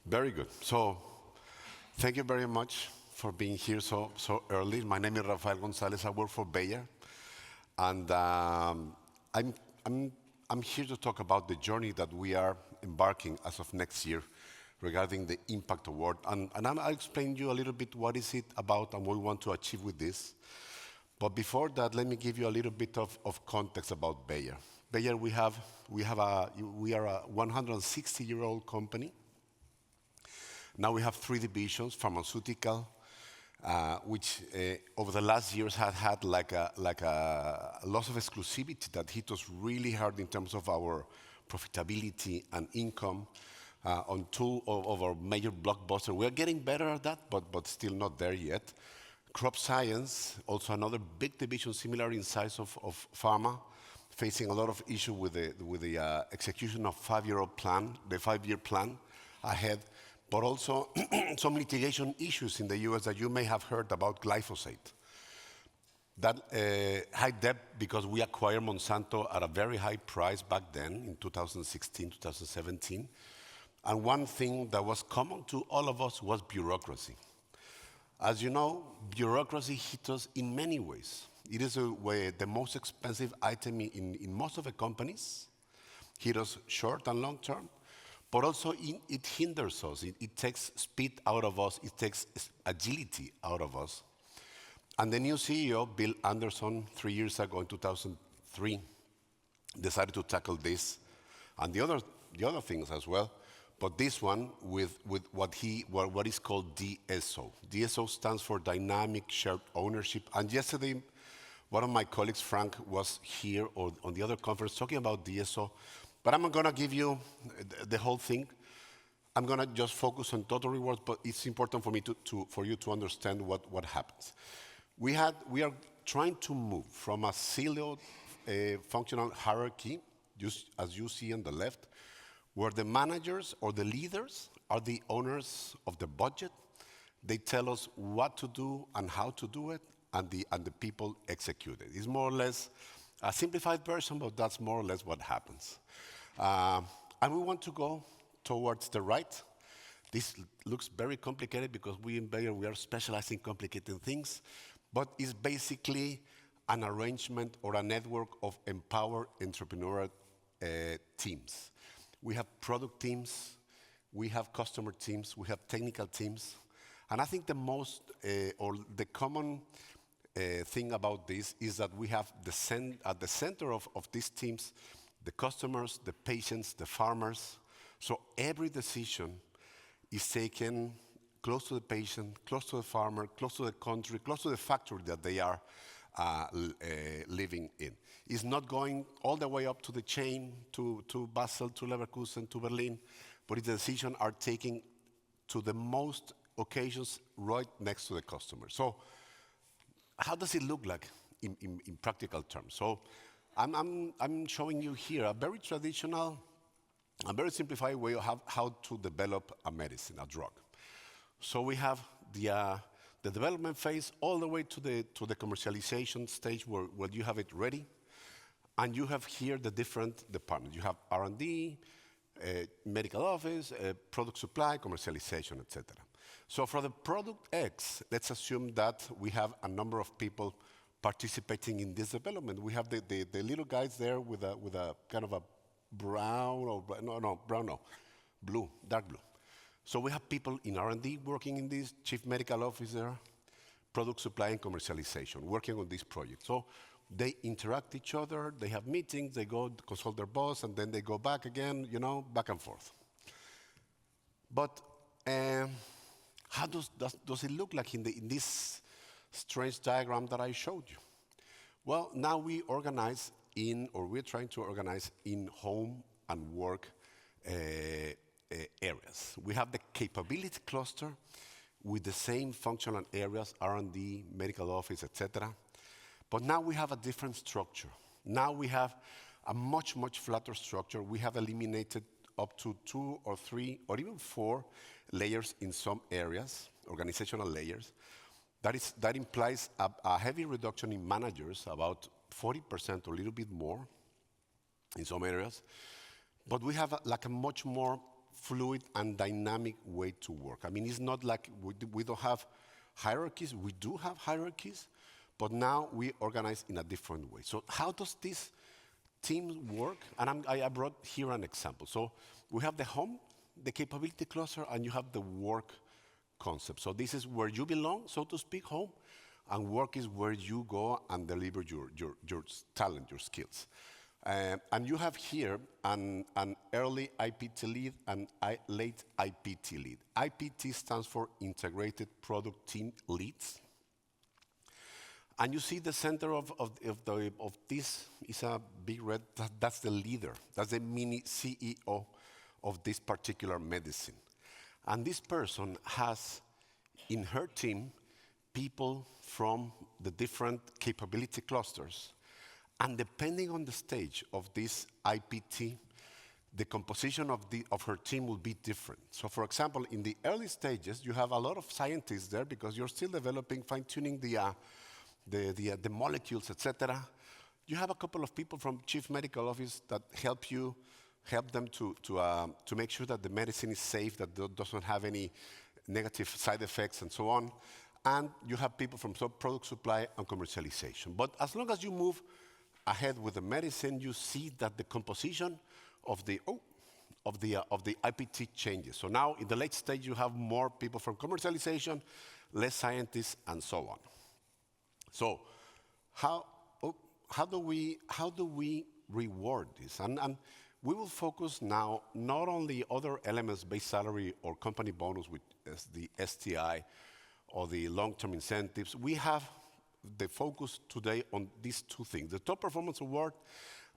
Very good. So, thank you very much for being here so early. My name is Rafael Gonzalez. I work for Bayer, and I'm I'm I'm here to talk about the journey that we are embarking as of next year regarding the Impact Award. And I'll explain you a little bit what is it about and what we want to achieve with this. But before that, let me give you a little bit of context about Bayer. Bayer, we are a 160-year-old company. Now we have three divisions: pharmaceutical, which over the last years had like a loss of exclusivity that hit us really hard in terms of our profitability and income on two of our major blockbusters. We're getting better at that, but still not there yet. Crop science, also another big division, similar in size of pharma, facing a lot of issue with the execution of the 5-year plan ahead, but also some litigation issues in the US that you may have heard about glyphosate. That high debt because we acquired Monsanto at a very high price back then in 2016, 2017. And one thing that was common to all of us was bureaucracy. As you know, bureaucracy hit us in many ways. It is the most expensive item in most of the companies, hit us short and long term, but also it hinders us. It takes speed out of us. It takes agility out of us. And the new CEO, Bill Anderson, 3 years ago in 2003, decided to tackle this and the other things as well. But this one with what is called DSO. DSO stands for Dynamic Shared Ownership. And yesterday, one of my colleagues, Frank, was here or on the other conference talking about DSO. But I'm not going to give you the whole thing. I'm going to just focus on total rewards, but it's important for me for you to understand what happens. We are trying to move from a siloed functional hierarchy, just as you see on the left, where the managers or the leaders are the owners of the budget. They tell us what to do and how to do it, and the people execute it. It's more or less a simplified version, but that's more or less what happens. And we want to go towards the right. This looks very complicated because we in Bayer, we are specialized in complicated things, but it's basically an arrangement or a network of empowered entrepreneurial teams. We have product teams, we have customer teams, we have technical teams. And I think the most, or the common thing about this is that we have at the center of these teams, the customers, the patients, the farmers. So every decision is taken close to the patient, close to the farmer, close to the country, close to the factory that they are living in. It's not going all the way up to the chain, to Basel, to Leverkusen, to Berlin, but the decisions are taken to the most occasions right next to the customer. So how does it look like in practical terms? So I'm showing you here a very traditional, a very simplified way of how to develop a medicine, a drug. So we have the development phase all the way to the commercialization stage where you have it ready. And you have here the different departments. You have R&D, medical office, product supply, commercialization, etc. So for the product X, let's assume that we have a number of people participating in this development. We have the little guys there with a kind of a brown or blue, dark blue. So we have people in R&D working in this, chief medical officer, product supply and commercialization, working on this project. So they interact each other, they have meetings, they go consult their boss, and then they go back again, back and forth. But how does it look like in this strange diagram that I showed you? Well, now we organize we're trying to organize in home and work areas. We have the capability cluster with the same functional areas, R&D, medical office, etc. But now we have a different structure. Now we have a much flatter structure. We have eliminated up to 2 or 3 or even 4 layers in some areas, organizational layers. That implies a heavy reduction in managers, about 40% or a little bit more in some areas. But we have a much more fluid and dynamic way to work. I mean, it's not like we don't have hierarchies. We do have hierarchies, but now we organize in a different way. So how does this team work? And I brought here an example. So we have the home, the capability cluster, and you have the work concept. So this is where you belong, so to speak, home, and work is where you go and deliver your talent, your skills. And you have here an early IPT lead and late IPT lead. IPT stands for Integrated Product Team Leads. And you see the center of this is a big red, that's the leader. That's the mini CEO of this particular medicine. And this person has in her team people from the different capability clusters. And depending on the stage of this IPT, the composition of her team will be different. So for example, in the early stages, you have a lot of scientists there because you're still developing, fine-tuning the molecules, etc. You have a couple of people from Chief Medical Office that help them to make sure that the medicine is safe, that it doesn't have any negative side effects and so on. And you have people from product supply and commercialization. But as long as you move ahead with the medicine, you see that the composition of the IPT changes. So now in the late stage, you have more people from commercialization, less scientists, and so on. So how do we reward this? And we will focus now not on the other elements, base salary or company bonus, which is the STI or the long-term incentives. We have the focus today on these two things, the Top Performance Award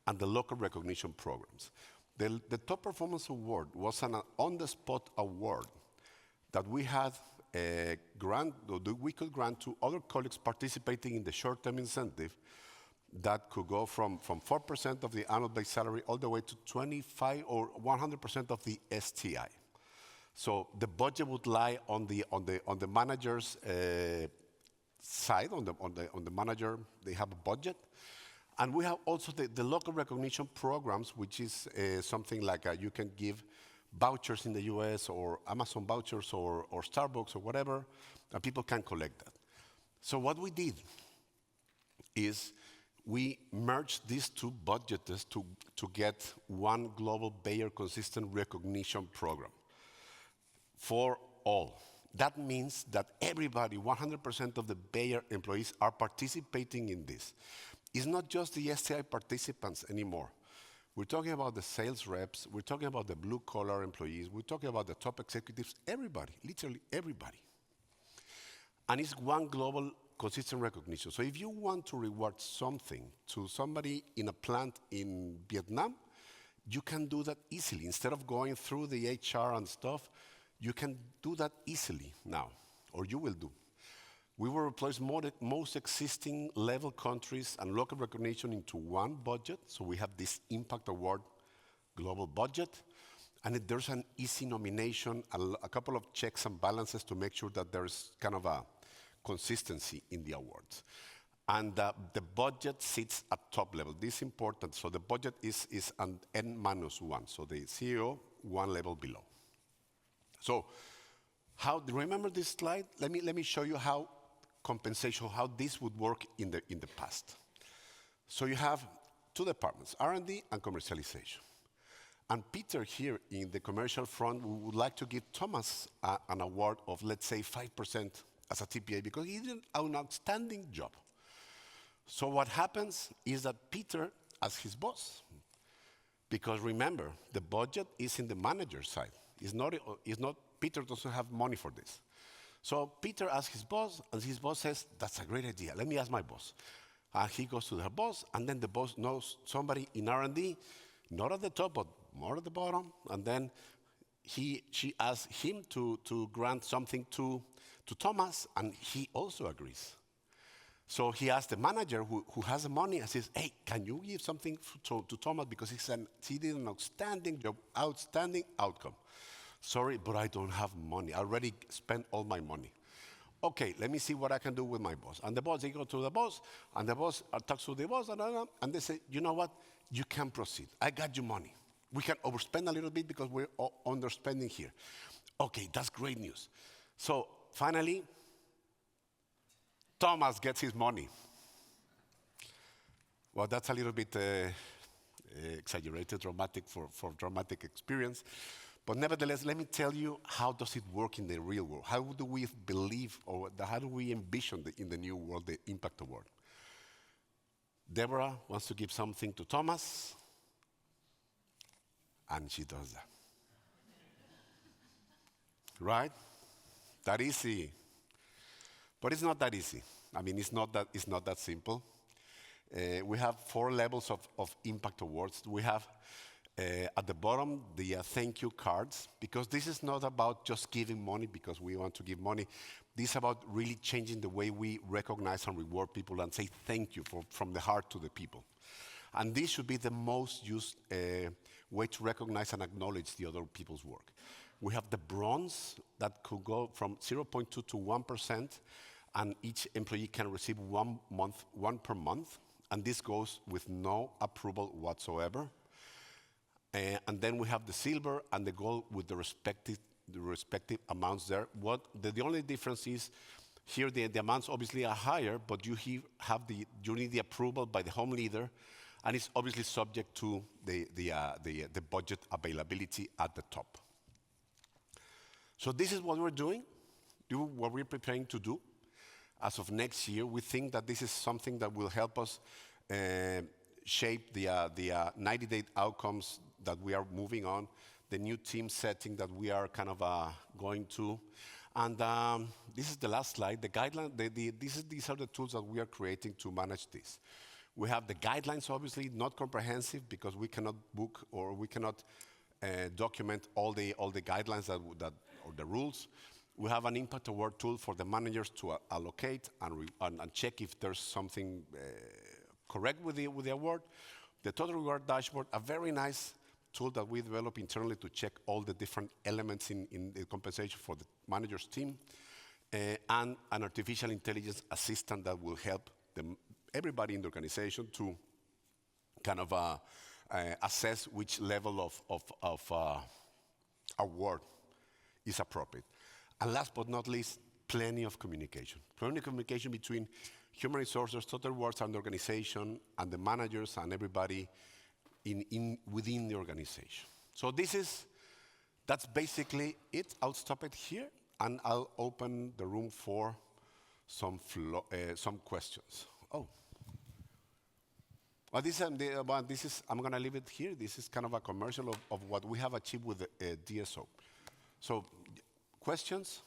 and the local recognition programs. The Top Performance Award was an on-the-spot award that we had a grant, we could grant to other colleagues participating in the short-term incentive that could go from 4% of the annual base salary all the way to 25 or 100% of the STI. So the budget would lie on the manager's side, on the manager, they have a budget. And we have also the local recognition programs, which is something like you can give vouchers in the US or Amazon vouchers or Starbucks or whatever, and people can collect that. So what we did is we merged these two budgets to get one global Bayer consistent recognition program for all. That means that everybody, 100% of the Bayer employees are participating in this. It's not just the STI participants anymore. We're talking about the sales reps, we're talking about the blue-collar employees, we're talking about the top executives, everybody, literally everybody. And it's one global consistent recognition. So if you want to reward something to somebody in a plant in Vietnam, you can do that easily. Instead of going through the HR and stuff, you can do that easily now, or you will do. We will replace most existing level countries and local recognition into one budget. So we have this Impact Award global budget. And there's an easy nomination, a couple of checks and balances to make sure that there's kind of a consistency in the awards. And the budget sits at top level. This is important. So the budget is an N-1. So the CEO, one level below. So remember this slide? Let me show you how compensation, how this would work in the past. So you have two departments, R&D and commercialization. And Peter here in the commercial front, we would like to give Thomas an award of, let's say, 5% as a TPA because he did an outstanding job. So what happens is that Peter, as his boss, because remember, the budget is in the manager's side. It's not, Peter doesn't have money for this. So Peter asks his boss, and his boss says, that's a great idea. Let me ask my boss. He goes to her boss, and then the boss knows somebody in R&D, not at the top, but more at the bottom. And then she asks him to grant something to Thomas, and he also agrees. So he asks the manager who has the money and says, hey, can you give something to Thomas because he did an outstanding job, outstanding outcome. Sorry, but I don't have money. I already spent all my money. Okay, let me see what I can do with my boss. And the boss, they go to the boss, and the boss talks to the boss, and they say, you know what? You can proceed. I got you money. We can overspend a little bit because we're underspending here. Okay, that's great news. So finally, Thomas gets his money. Well, that's a little bit exaggerated, dramatic for dramatic experience. But nevertheless, let me tell you how does it work in the real world. How do we believe, or how do we envision in the new world the impact award? Deborah wants to give something to Thomas, and she does that. Right? That easy. But it's not that easy. I mean, it's not that simple. We have 4 levels of impact awards. We have at the bottom the thank you cards, because this is not about just giving money because we want to give money. This is about really changing the way we recognize and reward people and say thank you from the heart to the people. And this should be the most used way to recognize and acknowledge the other people's work. We have the bronze that could go from 0.2 to 1%, and each employee can receive one per month, and this goes with no approval whatsoever. And then we have the silver and the gold with the respective amounts there. The only difference is here the amounts obviously are higher, but you need the approval by the home leader, and it's obviously subject to the budget availability at the top. So this is what we're doing, what we're preparing to do. As of next year, we think that this is something that will help us shape the 90-day outcomes that we are moving on, the new team setting that we are kind of going to. And this is the last slide. The guideline, these are the tools that we are creating to manage this. We have the guidelines, obviously, not comprehensive because we cannot book or we cannot document all the guidelines or the rules. We have an impact award tool for the managers to allocate and check if there's something correct with the award. The total reward dashboard, a very nice tool that we develop internally to check all the different elements in the compensation for the manager's team, and an artificial intelligence assistant that will help everybody in the organization to kind of assess which level of award is appropriate. And last but not least, plenty of communication. Plenty of communication between human resources, total rewards, and the organization, and the managers, and everybody within the organization. So that's basically it. I'll stop it here, and I'll open the room for some questions. Oh. Well, I'm going to leave it here. This is kind of a commercial of what we have achieved with the DSO. So, questions?